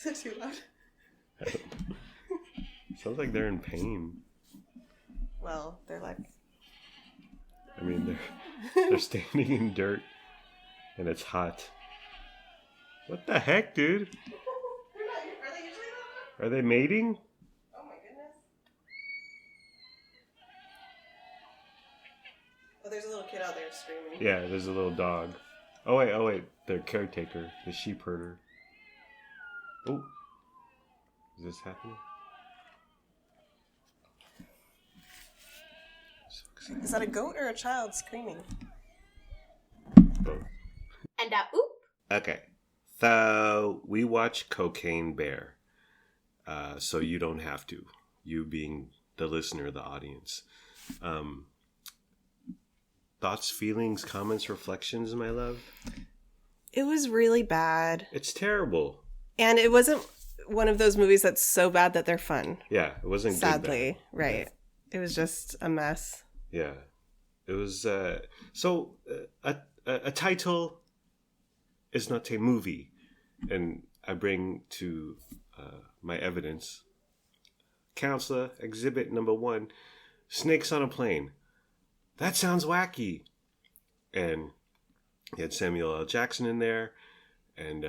Is it too loud? Sounds like they're in pain. Well, they're like... I mean, they're standing in dirt, and it's hot. What the heck, dude? Are they usually that loud? Are they mating? Oh my goodness. Oh, there's a little kid out there screaming. Yeah, there's a little dog. Oh wait, their caretaker, the sheep herder. Oh, is this happening? Is that a goat or a child screaming? Both. And oop. Okay, so we watch Cocaine Bear, so you don't have to. You being the listener, the audience. Thoughts, feelings, comments, reflections, my love? It was really bad. It's terrible. And it wasn't one of those movies that's so bad that they're fun. Yeah, it wasn't Sadly, good, right. It was just a mess. Yeah. It was, a title is not a movie. And I bring to my evidence, Counselor, Exhibit number 1, Snakes on a Plane. That sounds wacky. And you had Samuel L. Jackson in there, and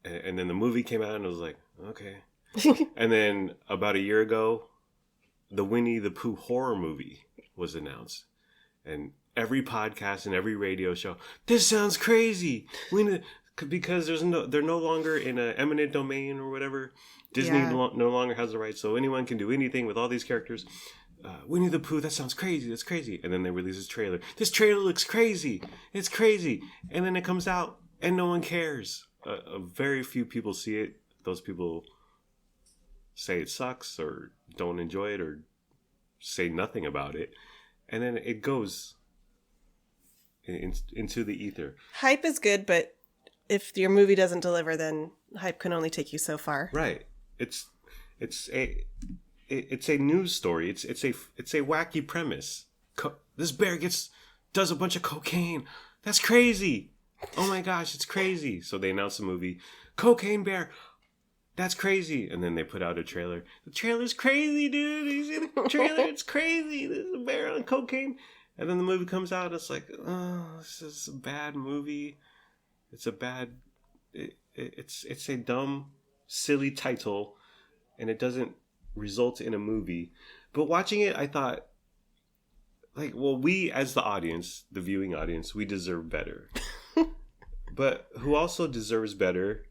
then the movie came out, and I was like, okay. And then about a year ago, the Winnie the Pooh horror movie was announced, and every podcast and every radio show, this sounds crazy. Because they're no longer in an eminent domain or whatever. Disney no longer has the rights, so anyone can do anything with all these characters. Winnie the Pooh, that sounds crazy. That's crazy. And then they release this trailer. This trailer looks crazy. It's crazy. And then it comes out, and no one cares. Very few people see it. Those people say it sucks or don't enjoy it or say nothing about it. And then it goes into the ether. Hype is good, but if your movie doesn't deliver, then hype can only take you so far. Right. It's a news story. It's a wacky premise. This bear does a bunch of cocaine. That's crazy. Oh my gosh, it's crazy. So they announced the movie, Cocaine Bear. That's crazy. And then they put out a trailer. The trailer's crazy, dude. You see the trailer? It's crazy. There's a bear on cocaine. And then the movie comes out. It's like, oh, this is a bad movie. It's a bad. It's a dumb, silly title, and it doesn't result in a movie. But watching it, I thought, like, well, we as the audience, the viewing audience, we deserve better. But who also deserves better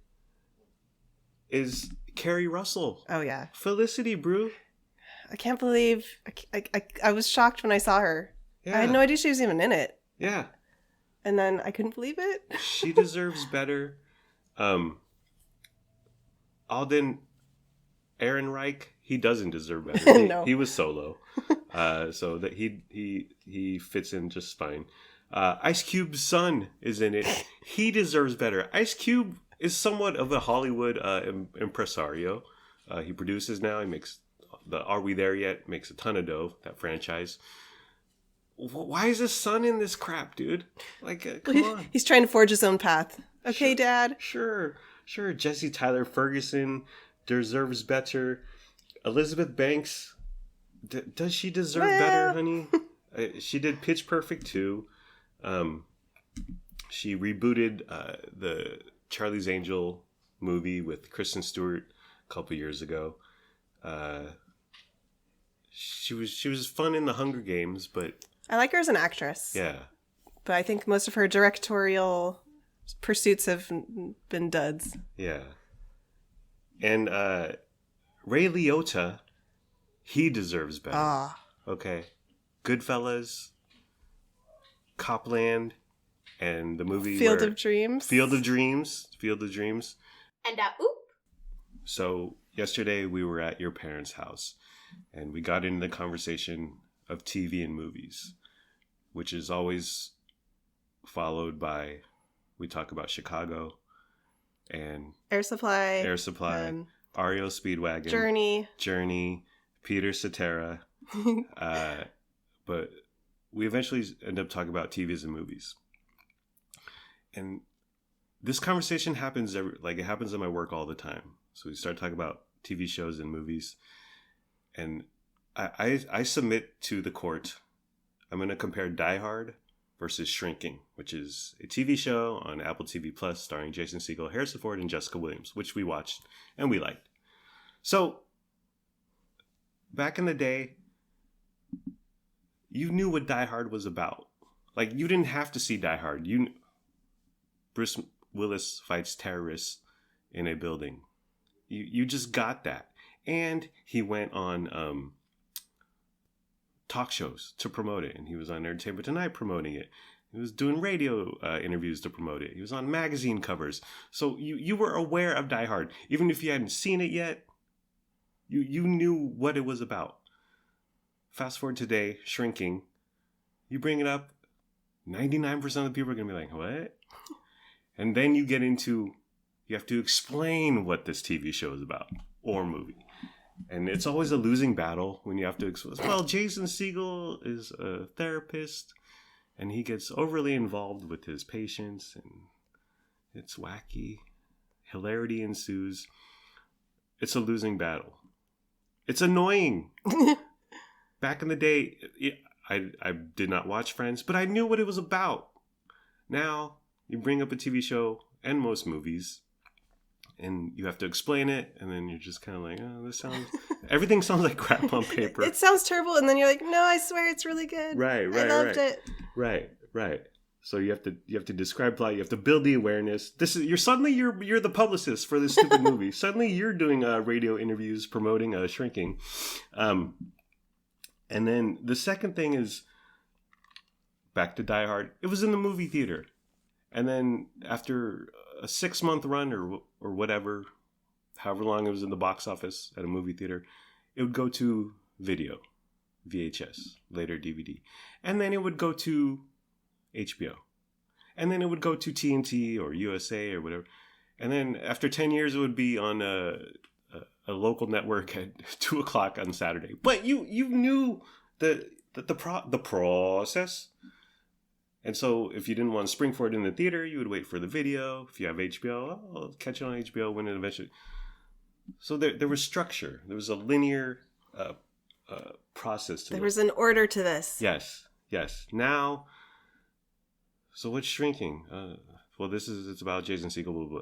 is Carrie Russell. Oh yeah, Felicity, bro. I can't believe I was shocked when I saw her. Yeah. I had no idea she was even in it. Yeah. And then I couldn't believe it. She deserves better. Alden Ehrenreich, he doesn't deserve better. No. He was solo. So that he fits in just fine. Ice Cube's son is in it. He deserves better. Ice Cube is somewhat of a Hollywood impresario. He produces now. He makes the Are We There Yet? Makes a ton of dough, that franchise. Why is his son in this crap, dude? Like, come on. He's trying to forge his own path. Okay, Dad. Sure. Jesse Tyler Ferguson deserves better. Elizabeth Banks, does she deserve better, honey? She did Pitch Perfect 2. She rebooted the Charlie's Angel movie with Kristen Stewart a couple years ago. She was fun in the Hunger Games, but I like her as an actress. yeah. But I think most of her directorial pursuits have been duds. Yeah. And Ray Liotta, he deserves better. Ah. Okay. Goodfellas, Copland, and the movie Field of Dreams. Field of Dreams. And oop. So yesterday we were at your parents' house, and we got into the conversation of TV and movies, which is always followed by, we talk about Chicago and Air Supply. REO Speedwagon. Journey, Peter Cetera. But we eventually end up talking about TVs and movies. And this conversation happens it happens in my work all the time. So we start talking about TV shows and movies, and I submit to the court. I'm going to compare Die Hard versus Shrinking, which is a TV show on Apple TV Plus starring Jason Segel, Harrison Ford, and Jessica Williams, which we watched and we liked. So back in the day, you knew what Die Hard was about. Like, you didn't have to see Die Hard. Bruce Willis fights terrorists in a building. You just got that. And he went on talk shows to promote it. And he was on Entertainment Tonight promoting it. He was doing radio interviews to promote it. He was on magazine covers. So you were aware of Die Hard. Even if you hadn't seen it yet, you knew what it was about. Fast forward today, Shrinking. You bring it up, 99% of the people are going to be like, what? And then you have to explain what this TV show is about, or movie. And it's always a losing battle when you have to explain. Well, Jason Segel is a therapist, and he gets overly involved with his patients, and it's wacky. Hilarity ensues. It's a losing battle. It's annoying. Back in the day, I did not watch Friends, but I knew what it was about. Now, you bring up a TV show and most movies, and you have to explain it, and then you're just kind of like, oh, everything sounds like crap on paper. It sounds terrible, and then you're like, no, I swear it's really good. Right. I loved it. Right. So you have to describe plot. You have to build the awareness. You're the publicist for this stupid movie. Suddenly you're doing radio interviews promoting Shrinking. And then the second thing is back to Die Hard. It was in the movie theater. And then after a 6-month run or whatever, however long it was in the box office at a movie theater, it would go to video, VHS, later DVD. And then it would go to HBO. And then it would go to TNT or USA or whatever. And then after 10 years, it would be on a local network at 2 o'clock on Saturday. But you knew the process. And so if you didn't want to spring for it in the theater, you would wait for the video. If you have HBO, I'll catch it on HBO when it eventually. So there was structure. There was a linear process to it. There was an order to this. Yes. Now, so what's Shrinking? Well, it's about Jason Segel. Blah, blah, blah.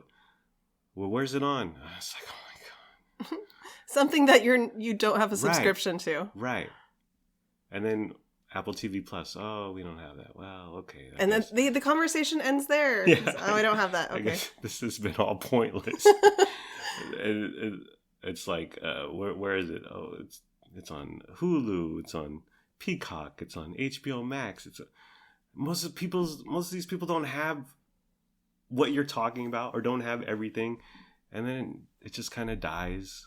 Well, where's it on? It's like, oh my God. Something that you don't have a subscription to. Right. And then Apple TV Plus. Oh, we don't have that. Well, okay. And then the conversation ends there. Yeah. Oh, I don't have that. Okay. I guess this has been all pointless. It's like, where is it? Oh, it's on Hulu. It's on Peacock. It's on HBO Max. Most of these people don't have what you're talking about or don't have everything. And then it just kind of dies.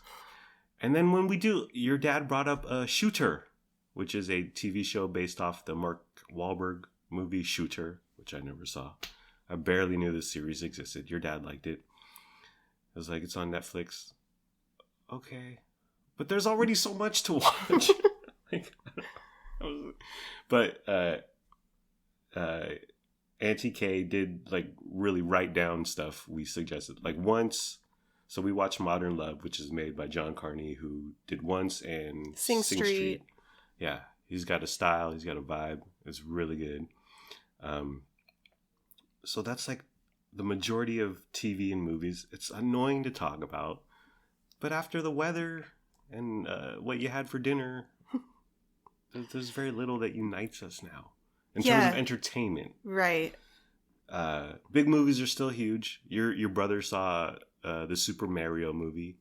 And then when we do, your dad brought up Shooter, which is a TV show based off the Mark Wahlberg movie Shooter, which I never saw. I barely knew this series existed. Your dad liked it. I was like, it's on Netflix. Okay. But there's already so much to watch. But Auntie K did really write down stuff we suggested. Once, so we watched Modern Love, which is made by John Carney, who did Once and Sing Street. Yeah, he's got a style, he's got a vibe. It's really good. So that's the majority of TV and movies. It's annoying to talk about, but after the weather and what you had for dinner, there's very little that unites us now in terms of entertainment. Right. Big movies are still huge. Your brother saw the Super Mario movie.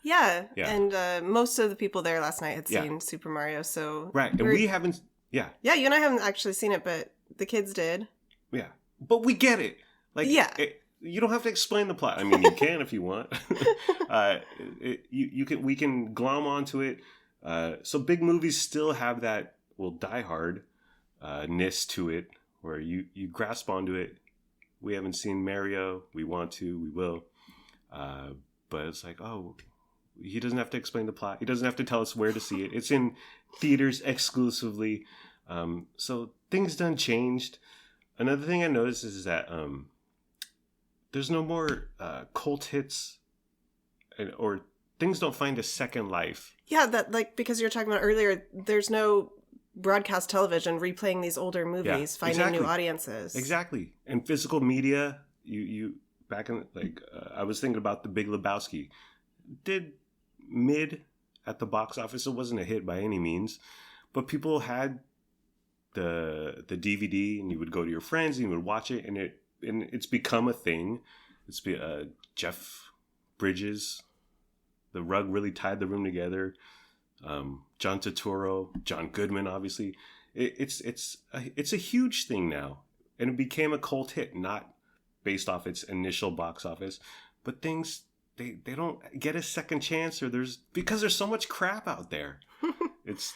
Yeah. And most of the people there last night had seen Super Mario, so right. And we haven't. Yeah, you and I haven't actually seen it, but the kids did. Yeah, but we get it. You don't have to explain the plot. I mean, you can if you want. We can glom onto it. So big movies still have that Die Hard ness to it, where you grasp onto it. We haven't seen Mario. We want to. We will. But it's like, oh, he doesn't have to explain the plot. He doesn't have to tell us where to see it. It's in theaters exclusively. So things done changed. Another thing I noticed is that there's no more cult hits, or things don't find a second life. Yeah, that like because you were talking about earlier, there's no broadcast television replaying these older movies, finding new audiences. Exactly. And physical media, you back in like I was thinking about The Big Lebowski. Did mid at the box office. It wasn't a hit by any means, but people had the DVD, and you would go to your friends and you would watch it, and it's become a thing. It's Jeff Bridges. The rug really tied the room together. John Turturro, John Goodman, obviously. It's a huge thing now, and it became a cult hit, not based off its initial box office, but things they don't get a second chance, or because there's so much crap out there. It's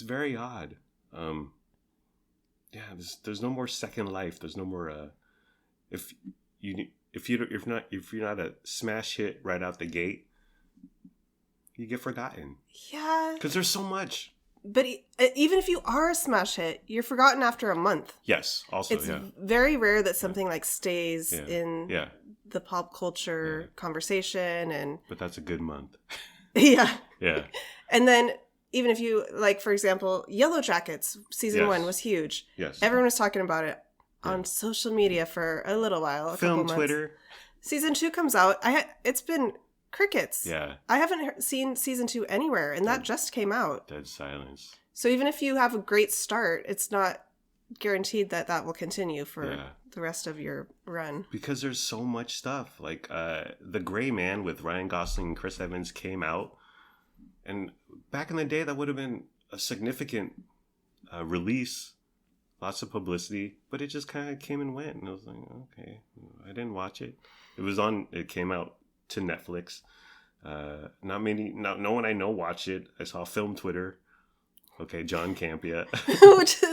very odd. There's no more second life. There's no more. If you're not a smash hit right out the gate, you get forgotten. Yeah. Because there's so much. But even if you are a smash hit, you're forgotten after a month. Yes. Also, it's very rare that something like stays in the pop culture conversation, but that's a good month. Yeah. Yeah. And then even if you like, for example, Yellow Jackets season 1 was huge. Yes. Everyone was talking about it on social media for a little while, a couple months. Twitter. Season 2 comes out. It's been crickets. Yeah. I haven't seen season 2 anywhere, and that just came out. Dead silence. So even if you have a great start, it's not guaranteed that will continue for the rest of your run. Because there's so much stuff. Like The Gray Man with Ryan Gosling and Chris Evans came out, and back in the day that would have been a significant release, lots of publicity, but it just kind of came and went, and I was like, okay, I didn't watch it. It came out to Netflix. No one I know watched it. I saw Film Twitter. Okay, John Campia.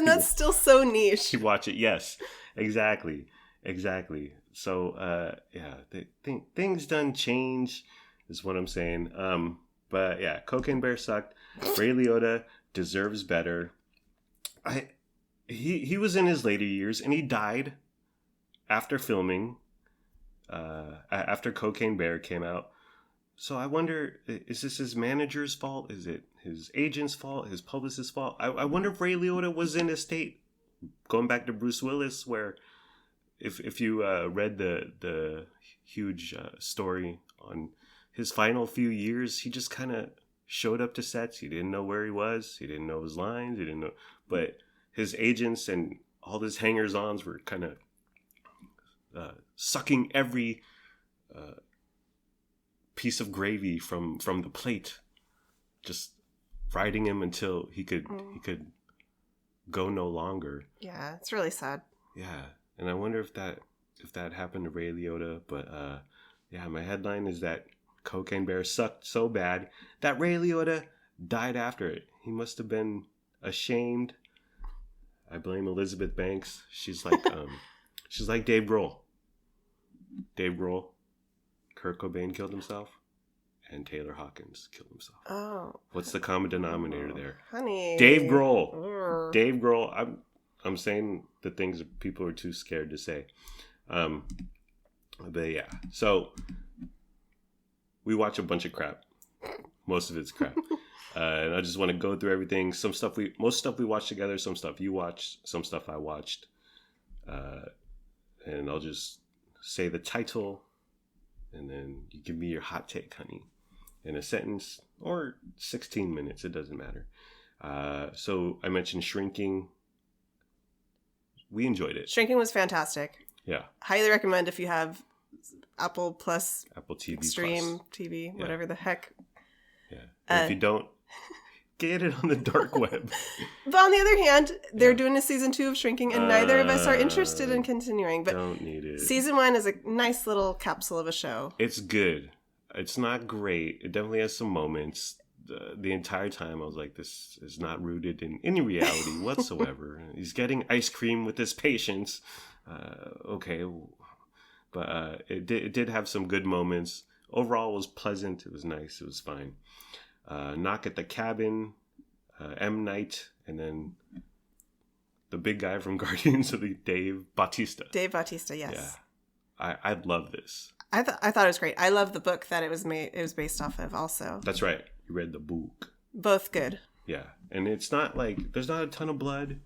That's still so niche. You watch it, yes, exactly. So things done change, is what I'm saying. But yeah, Cocaine Bear sucked. Ray Liotta deserves better. He was in his later years, and he died after filming. After Cocaine Bear came out. So I wonder, is this his manager's fault? Is it his agent's fault? His publicist's fault? I wonder if Ray Liotta was in a state, going back to Bruce Willis, where if you read the huge story on his final few years, he just kind of showed up to sets. He didn't know where he was. He didn't know his lines. He didn't know. But his agents and all his hangers-ons were kind of sucking every piece of gravy from the plate, just riding him until he could go no longer. Yeah, it's really sad. Yeah, and I wonder if that happened to Ray Liotta. But my headline is that Cocaine Bear sucked so bad that Ray Liotta died after it. He must have been ashamed. I blame Elizabeth Banks. She's like Dave Grohl. Dave Grohl, Kurt Cobain killed himself, and Taylor Hawkins killed himself. Oh. What's the common denominator there? Honey. Dave Grohl. Dave Grohl. I'm saying the things that people are too scared to say. But yeah. So we watch a bunch of crap. Most of it's crap. And I just want to go through everything. Most stuff we watched together, some stuff you watched, some stuff I watched. And I'll just say the title, and then you give me your hot take, honey, in a sentence or 16 minutes. It doesn't matter. So I mentioned Shrinking. We enjoyed it. Shrinking was fantastic. Yeah. Highly recommend if you have Apple Plus, Apple TV Extreme Plus. TV, whatever the heck. Yeah. And if you don't, get it on the dark web. But on the other hand, they're doing a season 2 of Shrinking, and neither of us are interested in continuing. But don't need it. Season 1 is a nice little capsule of a show. It's good. It's not great. It definitely has some moments. The entire time I was like, this is not rooted in any reality whatsoever. He's getting ice cream with his patients. Okay. But it did have some good moments. Overall, it was pleasant. It was nice. It was fine. Knock at the Cabin, M. Night, and then the big guy from Guardians of the Dave Bautista. Dave Bautista, yes. Yeah. I love this. I thought it was great. I love the book that it was based off of also. That's right. You read the book. Both good. Yeah. And it's not like, there's not a ton of blood.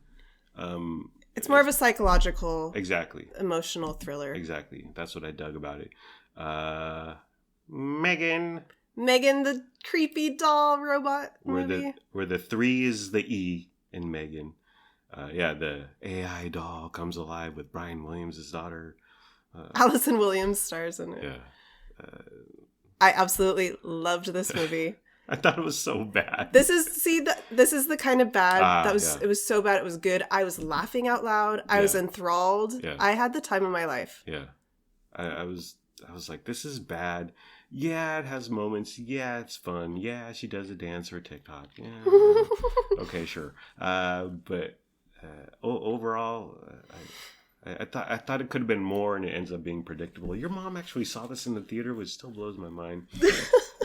It's more of a psychological, exactly, emotional thriller. Exactly. That's what I dug about it. Megan, the creepy doll robot movie. Where the 3 is the E in Megan. The AI doll comes alive with Brian Williams' daughter. Allison Williams stars in it. Yeah. I absolutely loved this movie. I thought it was so bad. This is the kind of bad it was so bad it was good. I was laughing out loud. I was enthralled. Yeah. I had the time of my life. Yeah. I was like, this is bad. Yeah, it has moments. Yeah, it's fun. Yeah, she does a dance for TikTok. Yeah. Okay, sure. But overall, I thought it could have been more, and it ends up being predictable. Your mom actually saw this in the theater, which still blows my mind.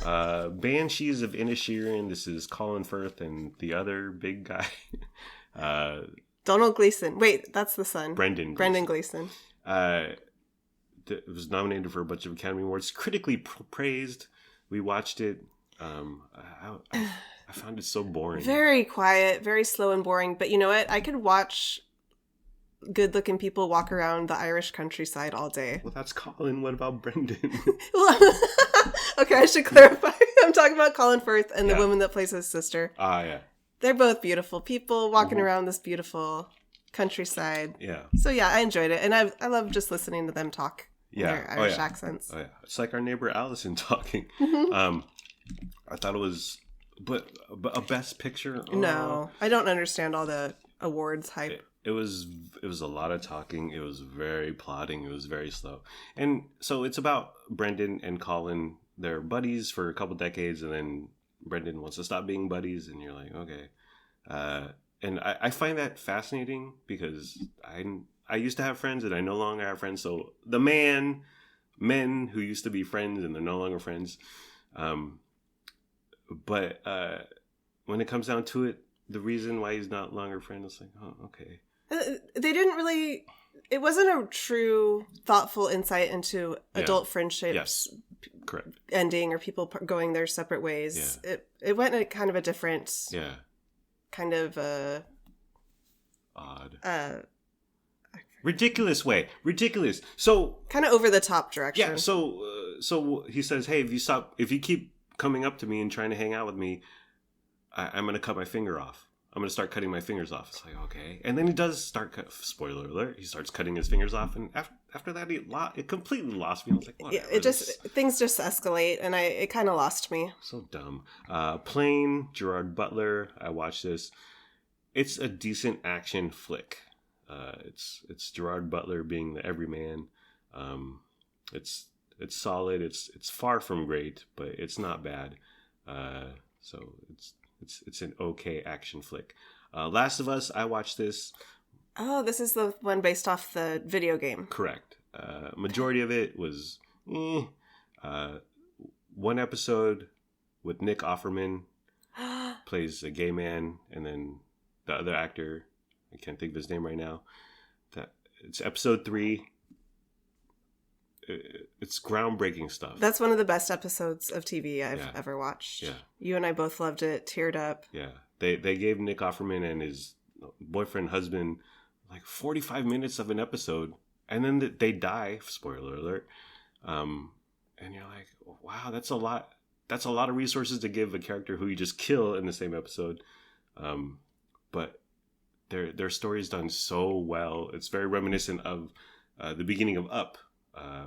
Banshees of Inisherin. This is Colin Firth and the other big guy. Donald Gleason. Wait, that's the son. Brendan Gleason. It was nominated for a bunch of Academy Awards. Critically praised. We watched it. I found it so boring. Very quiet, very slow and boring. But you know what? I could watch good-looking people walk around the Irish countryside all day. Well, that's Colin. What about Brendan? Okay, I should clarify. I'm talking about Colin Firth and the woman that plays his sister. Yeah. They're both beautiful people walking around this beautiful countryside. Yeah. So yeah, I enjoyed it, and I love just listening to them talk. Yeah. Their Irish accents. Oh yeah. It's like our neighbor Allison talking. I thought it was, but a best picture. No, I don't understand all the awards hype. It was a lot of talking. It was very plotting. It was very slow. And so it's about Brendan and Colin. They're buddies for a couple decades, and then Brendan wants to stop being buddies, and you're like, okay. And I find that fascinating because I used to have friends, and I no longer have friends. So the men who used to be friends, and they're no longer friends. But when it comes down to it, the reason why he's not longer friends is like, oh, okay. They didn't really. It wasn't a true, thoughtful insight into adult friendships. Yes, correct. Ending or people going their separate ways. Yeah. It went in a kind of a different. Yeah. Kind of odd. Ridiculous way. Ridiculous. So kind of over the top direction. Yeah. So he says, "Hey, if you keep coming up to me and trying to hang out with me, I'm going to cut my finger off. I'm going to start cutting my fingers off." It's like, okay. And then he does start, spoiler alert, he starts cutting his fingers off. And after that, it completely lost me. I was like, whatever. Things just escalate. And it kind of lost me. So dumb. Plane, Gerard Butler. I watched this. It's a decent action flick. It's Gerard Butler being the everyman. It's solid. It's far from great, but it's not bad. So it's an okay action flick. Last of Us, I watched this. Oh, this is the one based off the video game. Correct. Majority of it was one episode with Nick Offerman plays a gay man, and then the other actor, I can't think of his name right now. It's episode 3. It's groundbreaking stuff. That's one of the best episodes of TV I've ever watched. Yeah. You and I both loved it, teared up. Yeah. They gave Nick Offerman and his boyfriend, husband, like 45 minutes of an episode, and then they die, spoiler alert. And you're like, wow, that's a lot. That's a lot of resources to give a character who you just kill in the same episode. But their story is done so well. It's very reminiscent of the beginning of Up.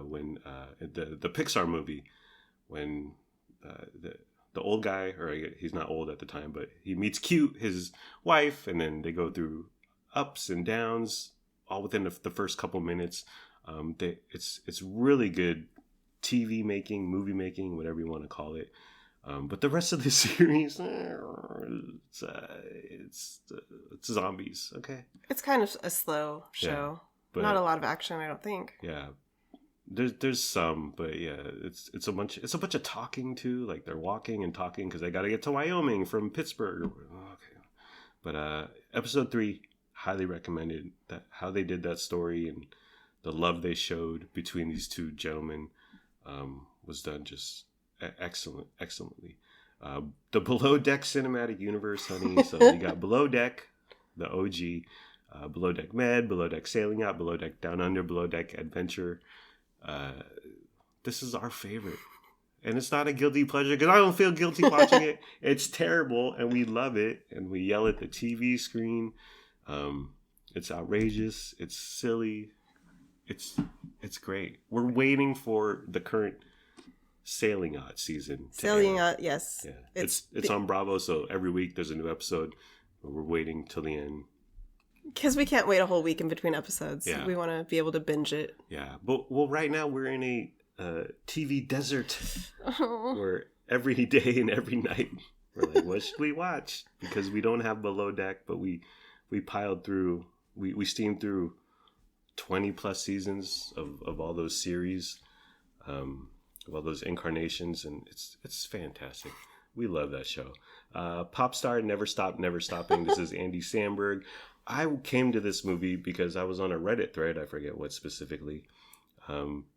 When the Pixar movie, when the old guy, or he's not old at the time, but he meets Cute, his wife, and then they go through ups and downs all within the first couple minutes. It's really good TV making, movie making, whatever you want to call it. But the rest of the series, it's zombies. Okay, it's kind of a slow show. But not a lot of action, I don't think. Yeah. There's some, but yeah, it's a bunch of talking too. Like they're walking and talking because they got to get to Wyoming from Pittsburgh. Okay, but episode 3, highly recommended. That how they did that story and the love they showed between these two gentlemen was done just excellently. The Below Deck cinematic universe, honey. So you got Below Deck, the OG, Below Deck Med, Below Deck Sailing Out, Below Deck Down Under, Below Deck Adventure. This is our favorite. And it's not a guilty pleasure because I don't feel guilty watching it. It's terrible and we love it. And we yell at the TV screen. It's outrageous. It's silly. It's great. We're waiting for the current Sailing Out season. Sailing Out, yes. Yeah. It's on Bravo, so every week there's a new episode. We're waiting till the end. Because we can't wait a whole week in between episodes. Yeah. We want to be able to binge it. Yeah. But right now we're in a TV desert where every day and every night we're like, what should we watch? Because we don't have Below Deck, but we piled through, we steamed through 20 plus seasons of all those series, of all those incarnations, and it's fantastic. We love that show. Popstar, Never Stop, Never Stopping. This is Andy Samberg. I came to this movie because I was on a Reddit thread. I forget what specifically.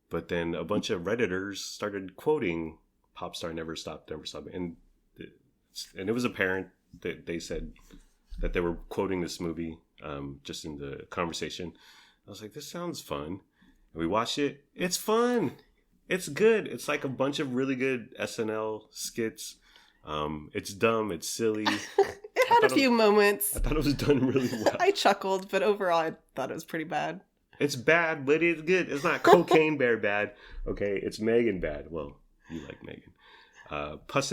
But then a bunch of Redditors started quoting Popstar, Never Stop, Never Stop. And it was apparent that they said that they were quoting this movie just in the conversation. I was like, this sounds fun. And we watched it. It's fun. It's good. It's like a bunch of really good SNL skits. It's dumb. It's silly. It had a few moments. I thought it was done really well. I chuckled, but overall I thought it was pretty bad. It's bad, but it's good. It's not Cocaine Bear bad. Okay, it's Megan bad. Well, you like Megan. Puss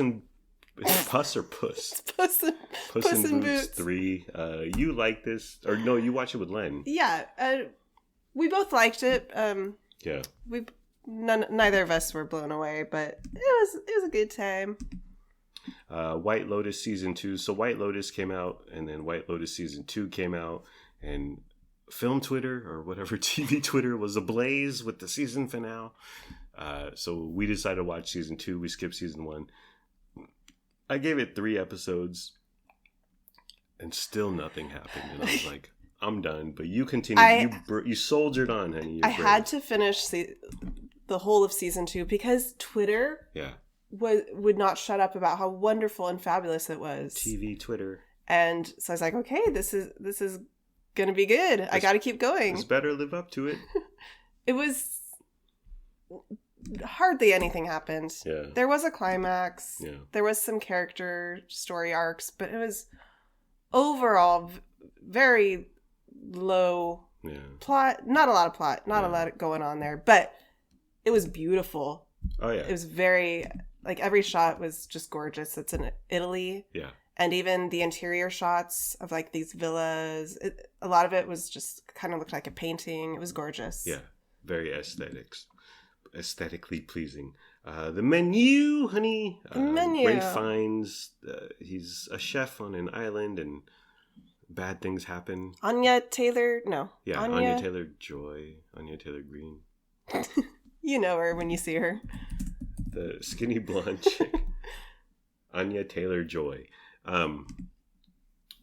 or Puss? Puss in Boots 3. You like this? Or no, you watch it with Len. Yeah. We both liked it. Yeah. Neither of us were blown away, but it was a good time. White Lotus season 2. So White Lotus came out, and then White Lotus season 2 came out, and film Twitter or whatever TV Twitter was ablaze with the season finale. So we decided to watch season 2. We skipped season 1. I gave it 3 episodes, and still nothing happened. And I was like, I'm done. But you continued. You soldiered on, honey. I had to finish the whole of season 2 because Twitter would not shut up about how wonderful and fabulous it was. TV Twitter. And so I was like, okay, this is gonna be good. I gotta keep going. It's better live up to it. It was hardly anything happened. Yeah. There was a climax. Yeah. There was some character story arcs, but it was overall very low plot. Not a lot of plot. Not a lot going on there, but it was beautiful. Oh yeah. It was very, like, every shot was just gorgeous. It's in Italy. Yeah. And even the interior shots of, like, these villas, a lot of it was just kind of looked like a painting. It was gorgeous. Yeah. Very aesthetically pleasing. The menu, honey. The menu. Ray finds he's a chef on an island and bad things happen. Anya Taylor-Joy. Anya Taylor-Green. You know her when you see her. The skinny blonde chick. Anya Taylor-Joy.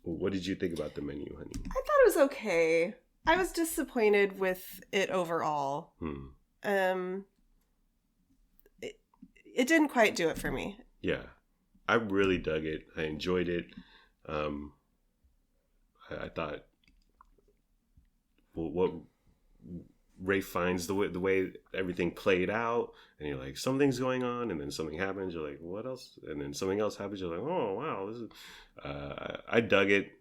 What did you think about the menu, honey? I thought it was okay. I was disappointed with it overall. It didn't quite do it for me. Yeah. I really dug it. I enjoyed it. I thought what Ray finds the way everything played out, and you're like, something's going on, and then something happens, you're like, what else? And then something else happens, you're like, oh wow, this is I dug it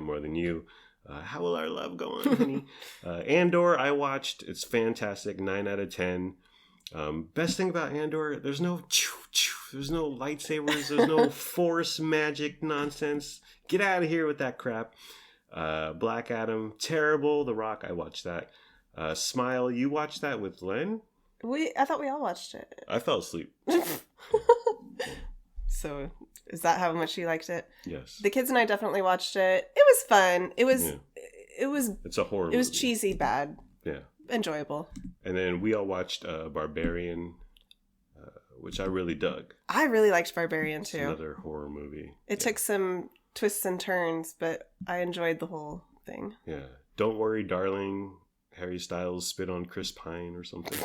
more than you. How will our love go on, honey? Andor, I watched. It's fantastic. 9 out of 10. Best thing about Andor, there's no lightsabers, there's no force magic nonsense. Get out of here with that crap. Black Adam, terrible. The Rock, I watched that. Smile, you watched that with Len? I thought we all watched it. I fell asleep. So, is that how much you liked it? Yes. The kids and I definitely watched it. It was fun. It's a horror movie. It was cheesy bad. Yeah. Enjoyable. And then we all watched Barbarian, which I really dug. I really liked Barbarian too. It's another horror movie. It took some twists and turns, but I enjoyed the whole thing. Yeah. Don't Worry, Darling. Harry Styles spit on Chris Pine or something.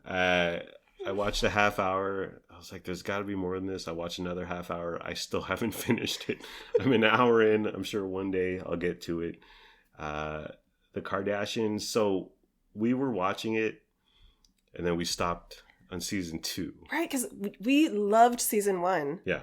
I watched a half hour. I was like, there's got to be more than this. I watched another half hour. I still haven't finished it. I'm an hour in. I'm sure one day I'll get to it. The Kardashians. So we were watching it, and then we stopped on season 2. Right, because we loved season 1. Yeah.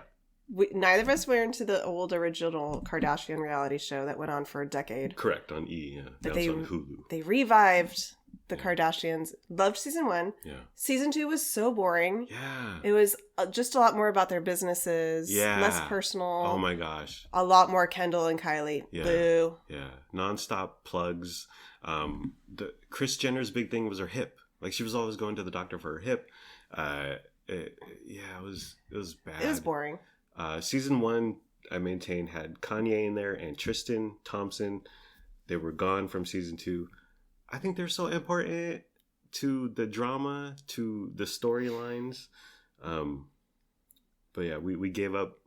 Neither of us were into the old original Kardashian reality show that went on for a decade. Correct, on E. Yeah. But That's on Hulu. They revived the Kardashians. Loved season 1. Yeah. Season 2 was so boring. Yeah. It was just a lot more about their businesses. Yeah. Less personal. Oh my gosh. A lot more Kendall and Kylie. Yeah. Boo. Yeah. Nonstop plugs. The Kris Jenner's big thing was her hip. Like, she was always going to the doctor for her hip. It was bad. It was boring. Season 1, I maintain, had Kanye in there and Tristan Thompson. They were gone from season 2. I think they're so important to the drama, to the storylines. But yeah, we gave up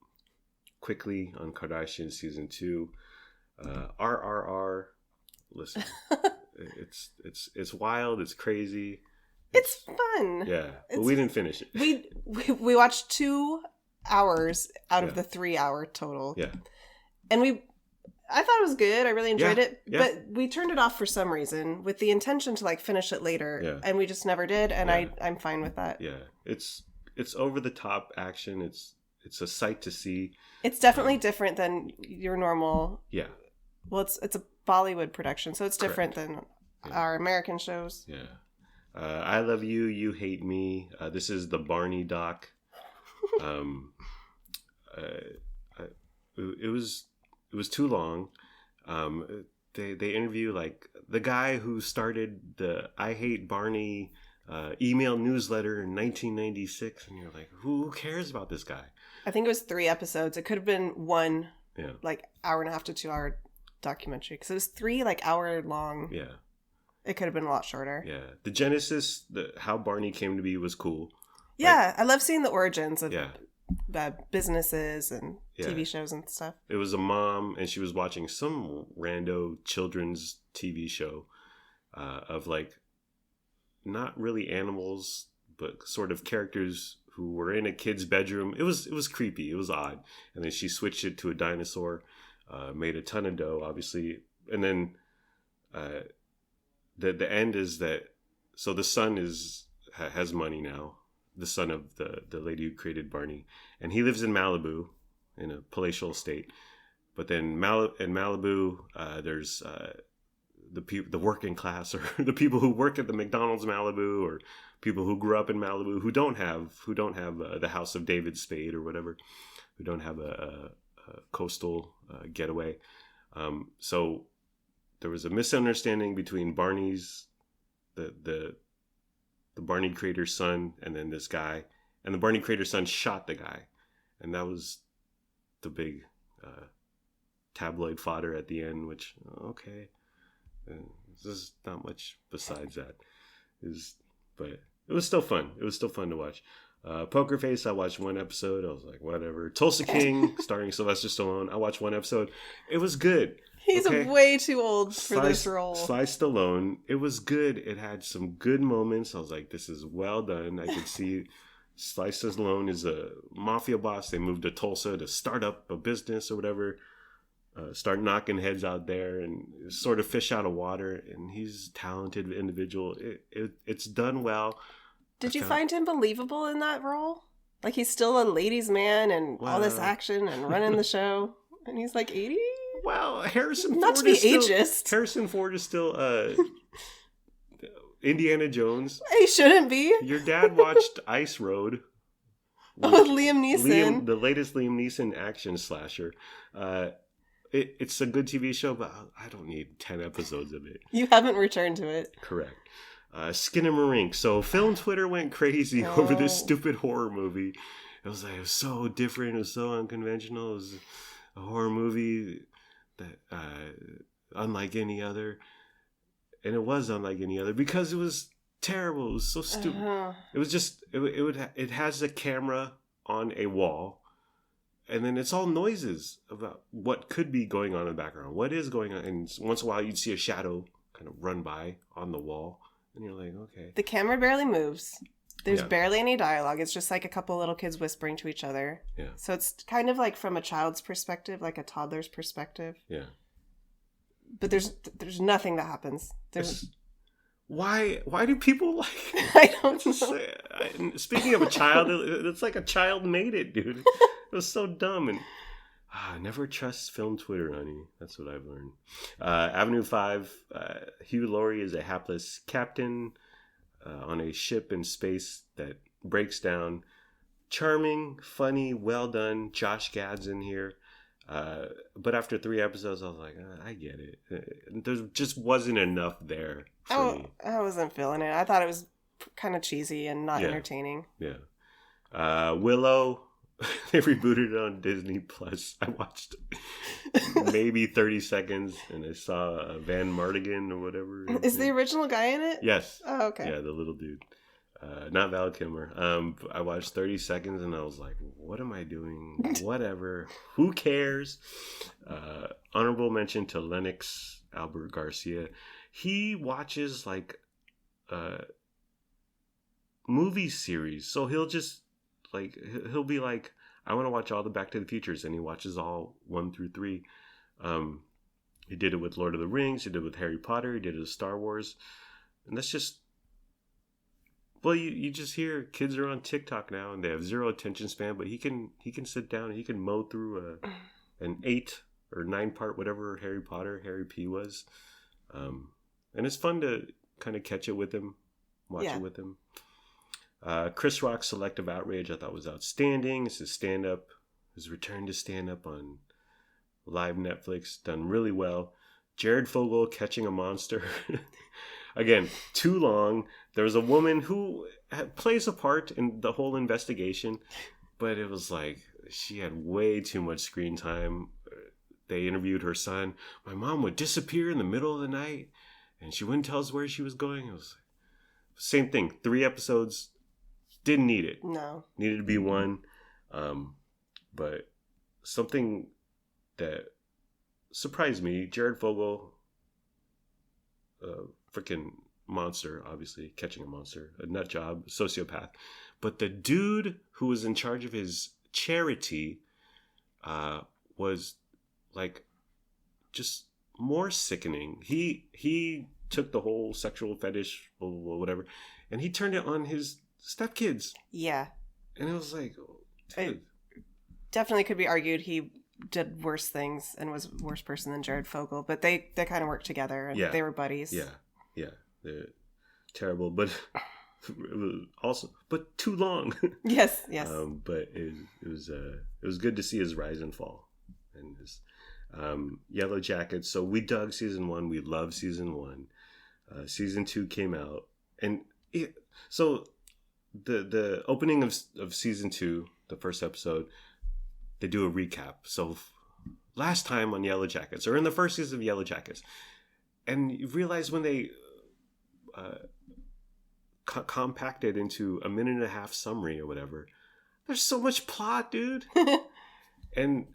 quickly on Kardashian season 2. RRR, listen, it's wild, it's crazy. It's fun. Yeah, but we didn't finish it. We watched 2 hours out of the 3-hour total. Yeah. And I thought it was good. I really enjoyed it. Yeah. But we turned it off for some reason with the intention to like finish it later. Yeah. And we just never did. And I'm fine with that. Yeah. It's over the top action. It's a sight to see. It's definitely different than your normal. Yeah. Well, it's a Bollywood production, so it's different than our American shows. Yeah. I Love You, You Hate Me. This is the Barney doc. It was too long. They interview like the guy who started the I Hate Barney email newsletter in 1996, and you're like, who cares about this guy? I think it was 3 episodes. It could have been one, yeah, like hour and a half to 2 hour documentary, because it was 3 like hour long. Yeah, it could have been a lot shorter. Yeah, the genesis, how Barney came to be was cool. Yeah, like, I love seeing the origins of yeah. Businesses and TV shows and stuff. It was a mom, and she was watching some rando children's TV show of like not really animals, but sort of characters who were in a kid's bedroom. It was creepy. It was odd. And then she switched it to a dinosaur, made a ton of dough, obviously. And then the end is that, so the son has money now. The son of the lady who created Barney, and he lives in Malibu, in a palatial estate. But then in Malibu, there's the working class, or the people who work at the McDonald's Malibu, or people who grew up in Malibu who don't have the House of David Spade or whatever, who don't have a coastal getaway. So there was a misunderstanding between Barney's the Barney creator's son and then this guy, and the Barney creator's son shot the guy, and that was the big tabloid fodder at the end, which okay, there's not much besides that. But it was still fun. It was still fun to watch. Poker Face, I watched 1 episode. I was like, whatever. Tulsa King, starring Sylvester Stallone, I watched 1 episode. It was good. He's way too old for this role. Sly Stallone, it was good. It had some good moments. I was like, this is well done. I could see Sly Stallone is a mafia boss. They moved to Tulsa to start up a business or whatever. Start knocking heads out there and sort of fish out of water. And he's a talented individual. It's done well. Did you find him believable in that role? Like, he's still a ladies' man and all this action and running the show, and he's like 80? Well, Harrison Ford not to be ageist. Harrison Ford is still Indiana Jones. He shouldn't be. Your dad watched Ice Road. With Liam Neeson. The latest Liam Neeson action slasher. It's a good TV show, but I don't need 10 episodes of it. You haven't returned to it. Correct. Skinamarink. So film Twitter went crazy over this stupid horror movie. It was so different. It was so unconventional. It was a horror movie that unlike any other. And it was unlike any other because it was terrible. It was so stupid. It was just it has a camera on a wall, and then it's all noises about what could be going on in the background. What is going on? And once in a while you'd see a shadow kind of run by on the wall. And you're like, okay. The camera barely moves. There's barely any dialogue. It's just like a couple little kids whispering to each other. Yeah. So it's kind of like from a child's perspective, like a toddler's perspective. Yeah. But there's nothing that happens. Why do people like it? I don't know. Speaking of a child, it's like a child made it, dude. It was so dumb. And never trust film Twitter, honey. That's what I've learned. Avenue 5, Hugh Laurie is a hapless captain on a ship in space that breaks down. Charming, funny, well done. Josh Gad's in here. But after 3 episodes, I was like, I get it. There just wasn't enough there for me. I wasn't feeling it. I thought it was kind of cheesy and not entertaining. Yeah. Willow, they rebooted it on Disney Plus. I watched maybe 30 seconds, and I saw Van Mardigan or whatever. Is the original guy in it? Yes. Oh, okay. Yeah, the little dude. Not Val Kilmer. I watched 30 seconds and I was like, what am I doing? Whatever. Who cares? Honorable mention to Lennox Albert Garcia. He watches like movie series. So he'll just he'll be like, I want to watch all the Back to the Futures, and he watches all 1 through 3. He did it with Lord of the Rings. He did it with Harry Potter. He did it with Star Wars. And that's just... Well, you just hear kids are on TikTok now, and they have 0 attention span. But he can sit down and he can mow through an 8 or 9 part whatever Harry P was, and it's fun to kind of catch it with him, watch it with him. Chris Rock's Selective Outrage I thought was outstanding. It's his stand up, his return to stand up on live Netflix, done really well. Jared Fogle catching a monster. Again, too long. There was a woman who plays a part in the whole investigation, but it was like she had way too much screen time. They interviewed her son. My mom would disappear in the middle of the night, and she wouldn't tell us where she was going. It was same thing. 3 episodes. Didn't need it. No. Needed to be 1. But something that surprised me, Jared Fogle, freaking monster, obviously, catching a monster, a nut job, sociopath. But the dude who was in charge of his charity was like just more sickening. He took the whole sexual fetish or whatever, and he turned it on his stepkids. Yeah. And it was like, it definitely could be argued he did worse things and was a worse person than Jared Fogle, but they kind of worked together, and they were buddies. Yeah, they're terrible, but it was also, but too long. Yes. But it was good to see his rise and fall, and his Yellow Jackets. So we dug season 1. We love season 1. Season 2 came out, and so the opening of season 2, the first episode, they do a recap. So last time on Yellow Jackets, or in the first season of Yellow Jackets, and you realize when they compacted into a 1.5-minute summary or whatever, there's so much plot, dude. And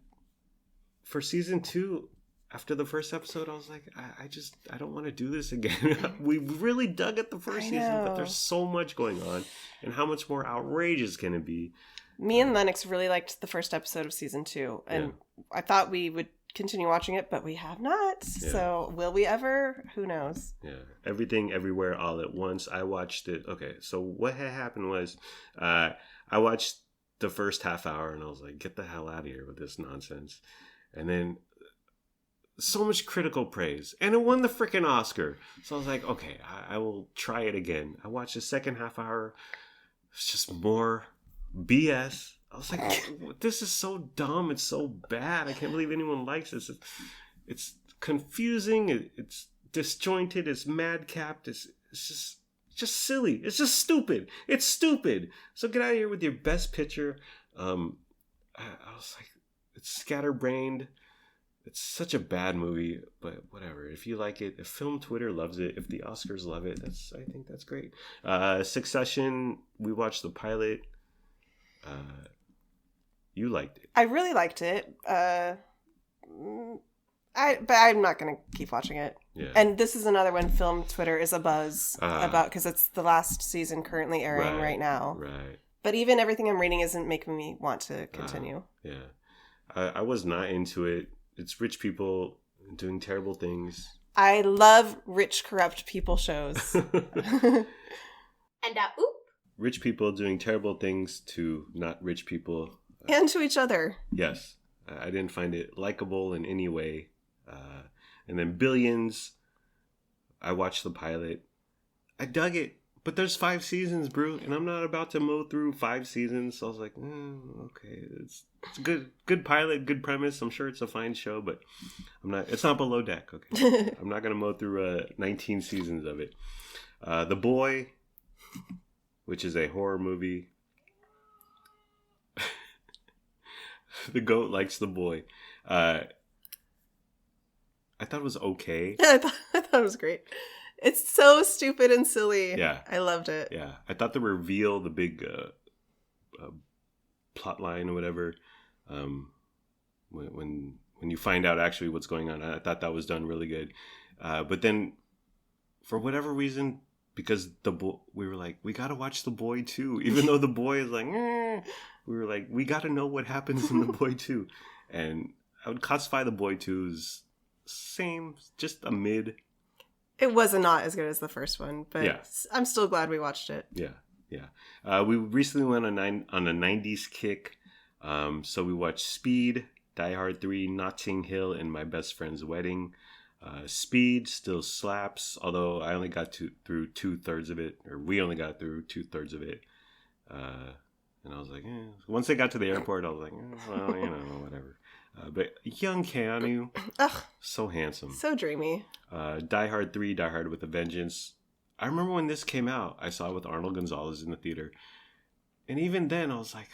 for season 2, after the first episode, I was like, I don't want to do this again. We really dug at the first season, but there's so much going on, and how much more outrageous can it be? Me and Lennox really liked the first episode of season 2, and I thought we would continue watching it, but we have not. Yeah. So will we ever? Who knows? Yeah. Everything, Everywhere, All at Once. I watched it. Okay, so what had happened was I watched the first half hour, and I was like, get the hell out of here with this nonsense. And then so much critical praise, and it won the freaking Oscar. So I was like, okay, I will try it again. I watched the second half hour. It's just more BS. I was like, this is so dumb. It's so bad. I can't believe anyone likes this. It's confusing. It's disjointed. It's madcapped. It's just silly. It's just stupid. It's stupid. So get out of here with your best picture. I was like, it's scatterbrained. It's such a bad movie, but whatever. If you like it, if film Twitter loves it, if the Oscars love it, I think that's great. Succession, we watched the pilot. You liked it. I really liked it. But I'm not going to keep watching it. Yeah. And this is another one film Twitter is abuzz about, because it's the last season currently airing right now. Right. But even everything I'm reading isn't making me want to continue. Yeah. I was not into it. It's rich people doing terrible things. I love rich, corrupt people shows. And oop. Rich people doing terrible things to not rich people. And to each other. Yes. I didn't find it likable in any way. And then Billions. I watched the pilot. I dug it. But there's 5 seasons, bro, and I'm not about to mow through 5 seasons. So I was like, okay, it's a good pilot, good premise. I'm sure it's a fine show, but it's not Below Deck, okay? I'm not gonna mow through 19 seasons of it. The Boy, which is a horror movie. The goat likes The Boy. I thought it was okay. I thought it was great. It's so stupid and silly. Yeah. I loved it. Yeah. I thought the reveal, the big plot line or whatever, when you find out actually what's going on, I thought that was done really good. But then, for whatever reason, because we were like, we got to watch The Boy too. Even though The Boy is like, we were like, we got to know what happens in The Boy too. And I would classify The Boy 2 as same, just a mid. It was not as good as the first one, but yeah. I'm still glad we watched it. Yeah. We recently went on a 90s kick. So we watched Speed, Die Hard 3, Notting Hill, and My Best Friend's Wedding. Speed still slaps, although I only got through 2/3 of it, or we only got through 2/3 of it. And I was like, once they got to the airport, I was like, well, whatever. But young Keanu, so handsome. So dreamy. Die Hard 3, Die Hard with a Vengeance. I remember when this came out, I saw it with Arnold Gonzalez in the theater. And even then, I was like,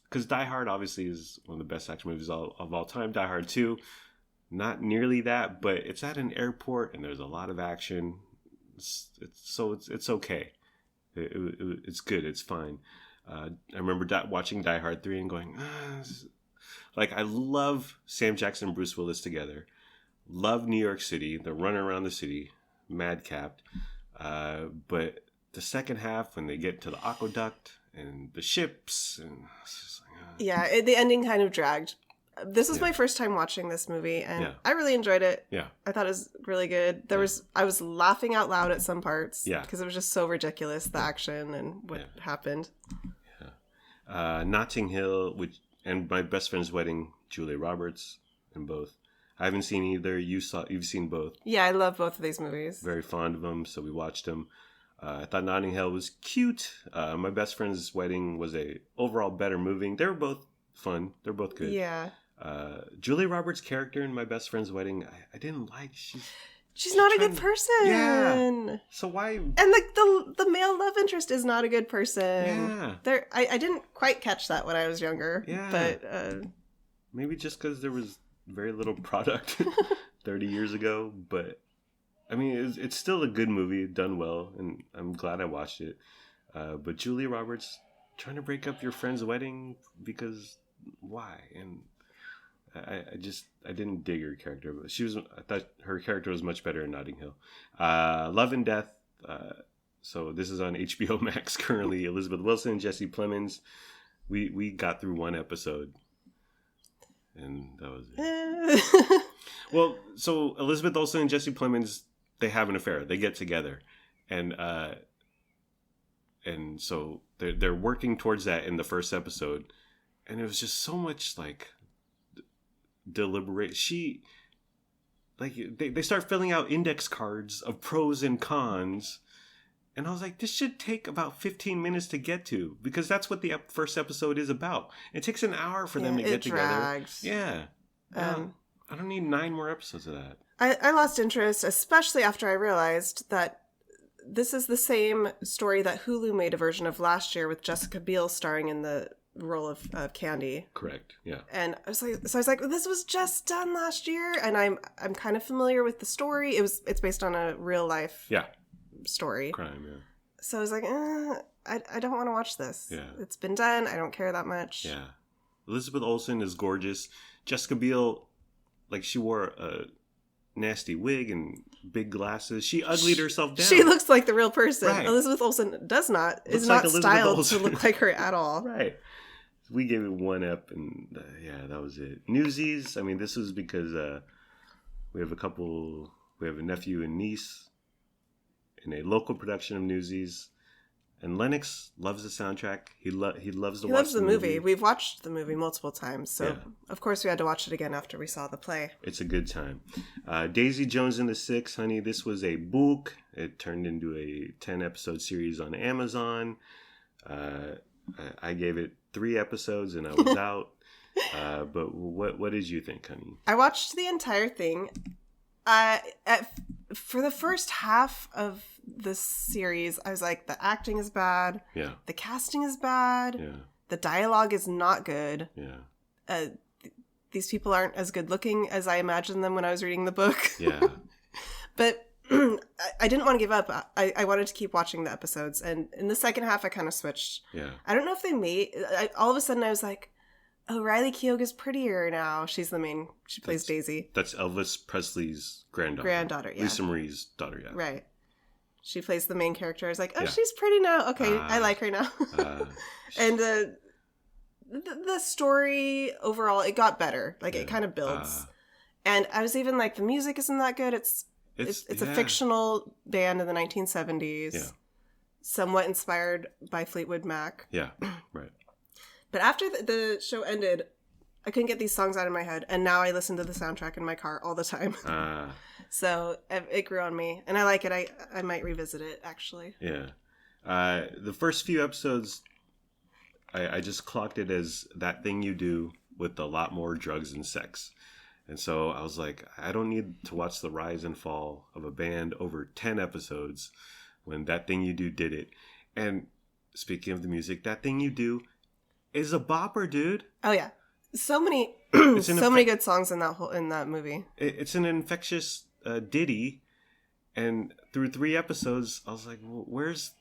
because Die Hard obviously is one of the best action movies of all time. Die Hard 2, not nearly that, but it's at an airport and there's a lot of action. It's okay. It's good. It's fine. I remember watching Die Hard 3 and going, like, I love Sam Jackson and Bruce Willis together. Love New York City. They're running around the city, madcapped. But the second half, when they get to the aqueduct and the ships, and it's just like, yeah, the ending kind of dragged. This was my first time watching this movie, and I really enjoyed it. Yeah, I thought it was really good. I was laughing out loud at some parts. Yeah, because it was just so ridiculous, the action and what happened. Yeah, Notting Hill, and My Best Friend's Wedding, Julia Roberts in both. I haven't seen either. You've seen both. Yeah, I love both of these movies. Very fond of them, so we watched them. I thought Notting Hill was cute. My Best Friend's Wedding was a overall better movie. They were both fun. They're both good. Yeah. Julia Roberts' character in My Best Friend's Wedding, I didn't like. She's not a good person. Yeah. So why? And the male love interest is not a good person. Yeah. I didn't quite catch that when I was younger. Yeah. But maybe just because there was very little product 30 years ago. But I mean, it's still a good movie, done well, and I'm glad I watched it. But Julia Roberts trying to break up your friend's wedding because why? And I didn't dig her character, but I thought her character was much better in Notting Hill. Love and Death. So this is on HBO Max currently. Elizabeth Wilson, Jesse Plemons. We got through one episode, and that was it. Well, so Elizabeth Olsen and Jesse Plemons, they have an affair. They get together, and so they're working towards that in the first episode, and it was just so much like deliberate. They start filling out index cards of pros and cons, and I was like, this should take about 15 minutes to get to, because that's what the first episode is about. It takes an hour for them to get drags. together. Yeah. I don't need 9 more episodes of that. I lost interest, especially after I realized that this is the same story that Hulu made a version of last year with Jessica Biel starring in the role of Candy. Correct. Yeah. And I was like, this was just done last year, and I'm kind of familiar with the story. It's based on a real life story. Crime. Yeah. So I was like, I don't want to watch this. Yeah. It's been done. I don't care that much. Yeah. Elizabeth Olsen is gorgeous. Jessica Biel, like she wore a nasty wig and big glasses. She uglied herself down. She looks like the real person. Right. Elizabeth Olsen is not like styled Olsen. to look like her at all. Right. We gave it 1 up, and that was it. Newsies. I mean, this was because we have a nephew and niece in a local production of Newsies. And Lennox loves the soundtrack. He loves the movie. We've watched the movie multiple times, so of course we had to watch it again after we saw the play. It's a good time. Daisy Jones and the Six, honey. This was a book. It turned into a 10-episode series on Amazon. I gave it 3 episodes and I was out. But what did you think, honey? I watched the entire thing. For the first half of this series, I was like, the acting is bad. Yeah. The casting is bad. Yeah. The dialogue is not good. Yeah. These people aren't as good looking as I imagined them when I was reading the book. Yeah. But I didn't want to give up. I wanted to keep watching the episodes. And in the second half, I kind of switched. Yeah. I don't know if they all of a sudden I was like, oh, Riley Keough is prettier now. She plays Daisy. That's Elvis Presley's granddaughter. Yeah. Lisa Marie's daughter, yeah. Right. She plays the main character. I was like, oh, Yeah. she's pretty now. Okay, I like her now. And the story overall, it got better. Like, it kind of builds. And I was even like, the music isn't that good. It's a fictional band in the 1970s. Yeah. Somewhat inspired by Fleetwood Mac. Yeah, right. But after the show ended, I couldn't get these songs out of my head. And now I listen to the soundtrack in my car all the time. So it grew on me. And I like it. I might revisit it, actually. Yeah. The first few episodes, I just clocked it as that thing you do with a lot more drugs and sex. And so I was like, I don't need to watch the rise and fall of a band over 10 episodes when That Thing You Do did it. And speaking of the music, That Thing You Do is a bopper, dude. Oh yeah, so many, many good songs in that movie. It's an infectious ditty, and through 3 episodes, I was like, well, where's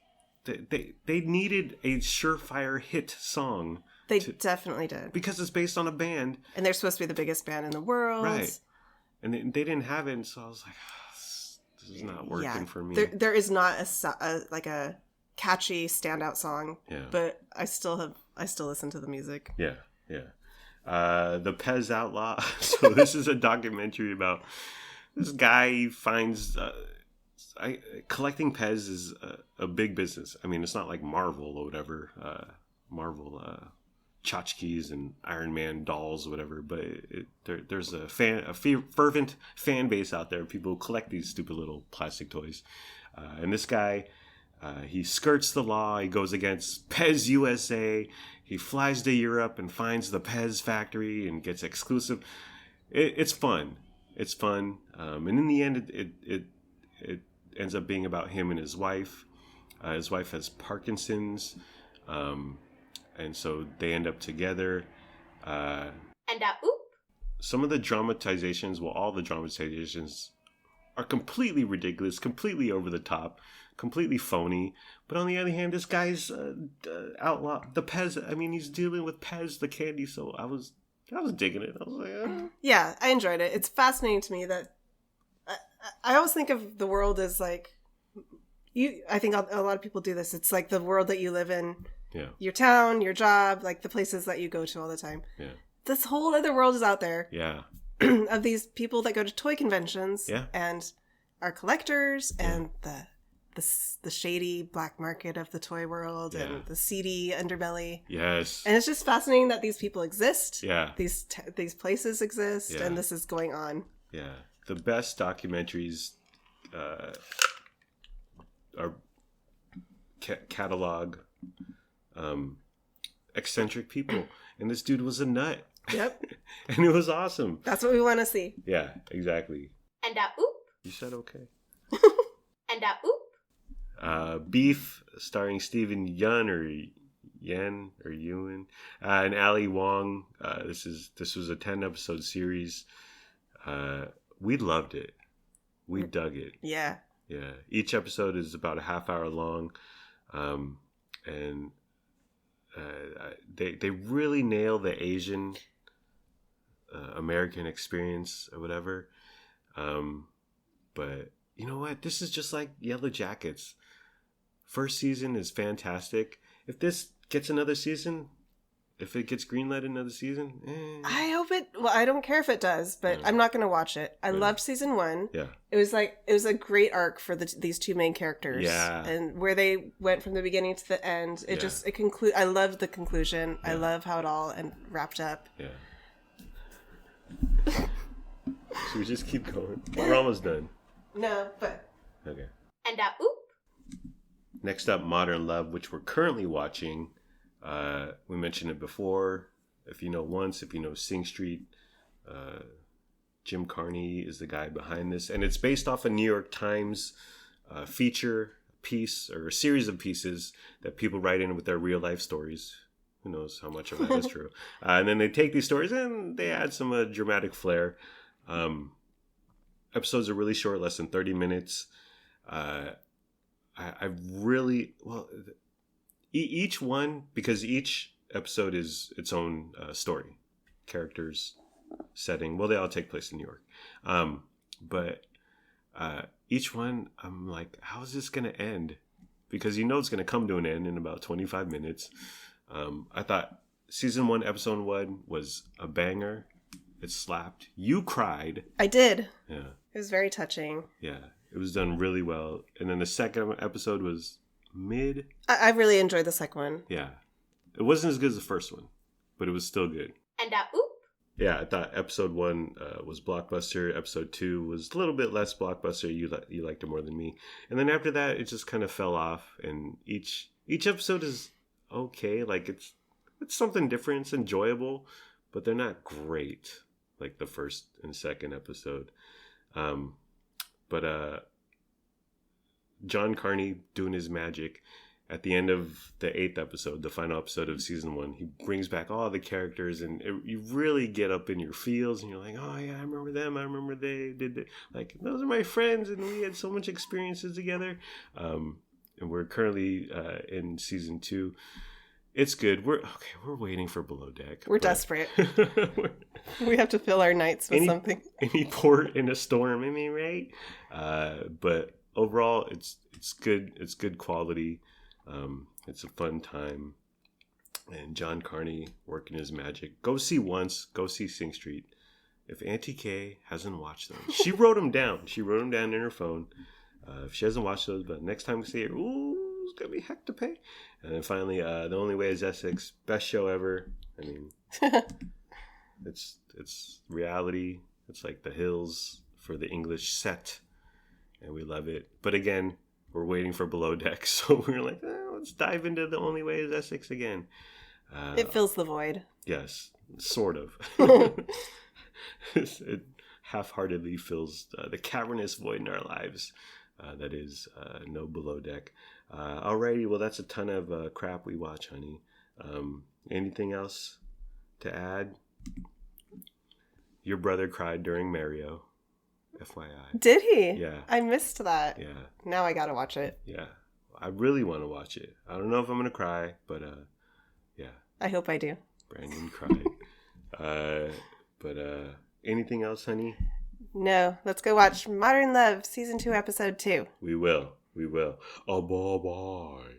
they needed a surefire hit song. They definitely did, because it's based on a band, and they're supposed to be the biggest band in the world, right? And they didn't have it, and so I was like, this is not working for me. There is not a catchy standout song. Yeah. But I still listen to the music. Yeah. The Pez Outlaw. So this is a documentary about this guy. He finds collecting Pez is a big business. I mean, it's not like Marvel or whatever. Marvel tchotchkes and Iron Man dolls or whatever. But there's a fervent fan base out there. People who collect these stupid little plastic toys. And this guy. He skirts the law. He goes against Pez USA. He flies to Europe and finds the Pez factory and gets exclusive. It's fun. It's fun. And in the end, it ends up being about him and his wife. His wife has Parkinson's. And so they end up together. Some of the dramatizations, all the dramatizations are completely ridiculous, completely over the top. Completely phony, but on the other hand, this guy's outlaw. The Pez. I mean, he's dealing with Pez, the candy. So I was digging it. I was like, yeah, I enjoyed it. It's fascinating to me that I always think of the world as like I think a lot of people do this. It's like the world that you live in, your town, your job, like the places that you go to all the time. Yeah, this whole other world is out there. Yeah, of these people that go to toy conventions. Yeah, and are collectors and the shady black market of the toy world and the seedy underbelly. Yes. And it's just fascinating that these people exist. Yeah. These places exist and this is going on. Yeah. The best documentaries are catalog eccentric people. And this dude was a nut. Yep. And it was awesome. That's what we want to see. Yeah, exactly. And oop. You said okay. And oop. Beef, starring Stephen Yeun or Ewan, and Ali Wong. This was a 10-episode series. We loved it. We dug it. Yeah. Yeah. Each episode is about a half hour long, and they really nail the Asian American experience or whatever. But you know what? This is just like Yellow Jackets. First season is fantastic. If this gets another season, if it gets greenlit another season, I hope it. Well, I don't care if it does, but I'm not going to watch it. I loved season 1. Yeah, it was a great arc for these two main characters. Yeah, and where they went from the beginning to the end. It conclude. I loved the conclusion. Yeah. I love how it all wrapped up. Yeah. Should we just keep going? We're almost done. No, but okay. And oop. Next up, Modern Love, which we're currently watching. We mentioned it before. If you know Once, if you know Sing Street, Jim Carney is the guy behind this. And it's based off a New York Times feature piece or a series of pieces that people write in with their real life stories. Who knows how much of that is true. And then they take these stories and they add some dramatic flair. Episodes are really short, less than 30 minutes. I really, well, each one, because each episode is its own story, characters, setting. Well, they all take place in New York. But each one, I'm like, how is this going to end? Because you know it's going to come to an end in about 25 minutes. I thought season 1, episode 1 was a banger. It slapped. You cried. I did. Yeah. It was very touching. Yeah. It was done really well. And then the second episode was mid. I really enjoyed the second one. Yeah. It wasn't as good as the first one, but it was still good. And oop. Yeah, I thought episode 1 was blockbuster. Episode 2 was a little bit less blockbuster. You liked it more than me. And then after that, it just kind of fell off. And each episode is okay. Like it's something different. It's enjoyable, but they're not great like the first and second episode. But John Carney doing his magic at the end of the 8th episode, the final episode of season 1, he brings back all the characters and you really get up in your feels and you're like, oh yeah, I remember them. I remember they did it. Like, those are my friends and we had so much experiences together. And we're currently in season 2. It's good. We're waiting for Below Deck. We're desperate. We have to fill our nights with something. Any port in a storm, I mean, right? But overall, it's good. It's good quality. It's a fun time. And John Carney working his magic. Go see Once. Go see Sing Street. If Auntie Kay hasn't watched them, she wrote them down. She wrote them down in her phone. If she hasn't watched those, but next time we see her, ooh, it's gonna be heck to pay. And then finally, The Only Way Is Essex, best show ever. I mean, it's reality. It's like The Hills for the English set, and we love it. But again, we're waiting for Below Deck, so we're like, let's dive into The Only Way Is Essex again. It fills the void. Yes, sort of. It half-heartedly fills the cavernous void in our lives. That is no Below Deck. Alrighty, well, that's a ton of crap we watch, honey. Anything else to add? Your brother cried during Mario, FYI. Did he? Yeah. I missed that. Yeah. Now I gotta watch it. Yeah. I really want to watch it. I don't know if I'm going to cry, but yeah. I hope I do. Brandon cried. But anything else, honey? No. Let's go watch Modern Love, Season 2, Episode 2. We will. Oh, bye-bye.